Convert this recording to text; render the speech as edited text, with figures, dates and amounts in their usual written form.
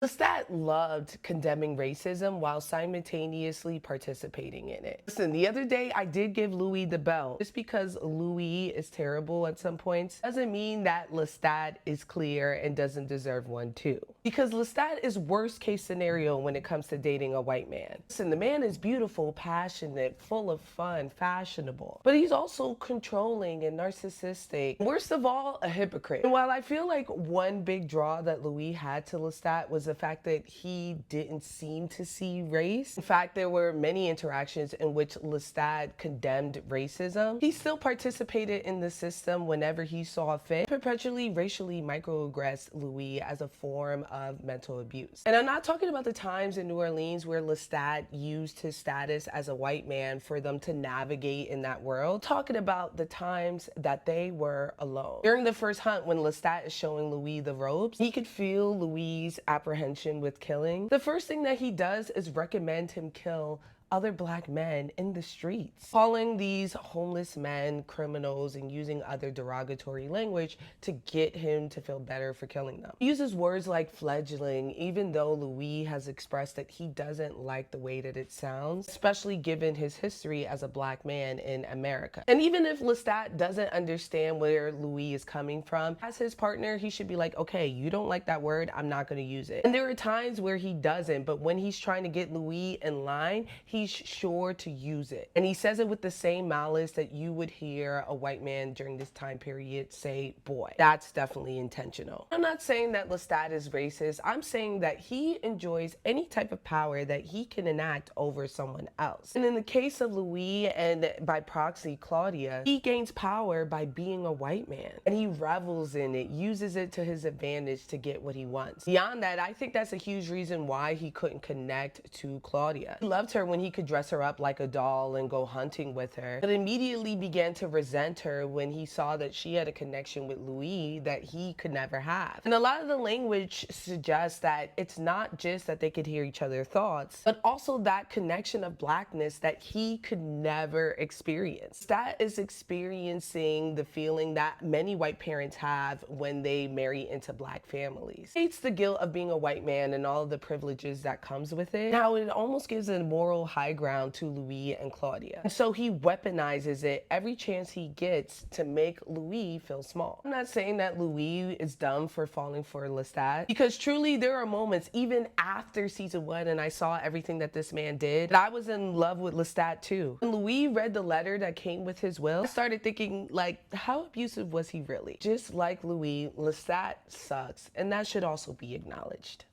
Lestat loved condemning racism while simultaneously participating in it. Listen, the other day I did give Louis the belt. Just because Louis is terrible at some points doesn't mean that Lestat is clear and doesn't deserve one too. Because Lestat is worst case scenario when it comes to dating a white man. Listen, the man is beautiful, passionate, full of fun, fashionable, but he's also controlling and narcissistic. Worst of all, a hypocrite. And while I feel like one big draw that Louis had to Lestat was the fact that he didn't seem to see race. In fact, there were many interactions in which Lestat condemned racism. He still participated in the system whenever he saw fit, perpetually racially microaggressed Louis as a form of mental abuse. And I'm not talking about the times in New Orleans where Lestat used his status as a white man for them to navigate in that world. I'm talking about the times that they were alone. During the first hunt, when Lestat is showing Louis the ropes, he could feel Louis' apprehension with killing. The first thing that he does is recommend him kill other black men in the streets, calling these homeless men criminals and using other derogatory language to get him to feel better for killing them. He uses words like fledgling, even though Louis has expressed that he doesn't like the way that it sounds, especially given his history as a black man in America. And even if Lestat doesn't understand where Louis is coming from, as his partner, he should be like, okay, you don't like that word, I'm not gonna use it. And there are times where he doesn't, but when he's trying to get Louis in line, he's sure to use it. And he says it with the same malice that you would hear a white man during this time period say, boy. That's definitely intentional. I'm not saying that Lestat is racist. I'm saying that he enjoys any type of power that he can enact over someone else. And in the case of Louis and by proxy Claudia, he gains power by being a white man. And he revels in it, uses it to his advantage to get what he wants. Beyond that, I think that's a huge reason why he couldn't connect to Claudia. He loved her when he could dress her up like a doll and go hunting with her, but immediately began to resent her when he saw that she had a connection with Louis that he could never have. And a lot of the language suggests that it's not just that they could hear each other's thoughts, but also that connection of blackness that he could never experience. That is experiencing the feeling that many white parents have when they marry into black families. It's the guilt of being a white man and all of the privileges that comes with it. Now, it almost gives a moral high ground to Louis and Claudia. And so he weaponizes it every chance he gets to make Louis feel small. I'm not saying that Louis is dumb for falling for Lestat, because truly there are moments even after season 1 and I saw everything that this man did, that I was in love with Lestat too. When Louis read the letter that came with his will, I started thinking, like, how abusive was he really? Just like Louis, Lestat sucks, and that should also be acknowledged.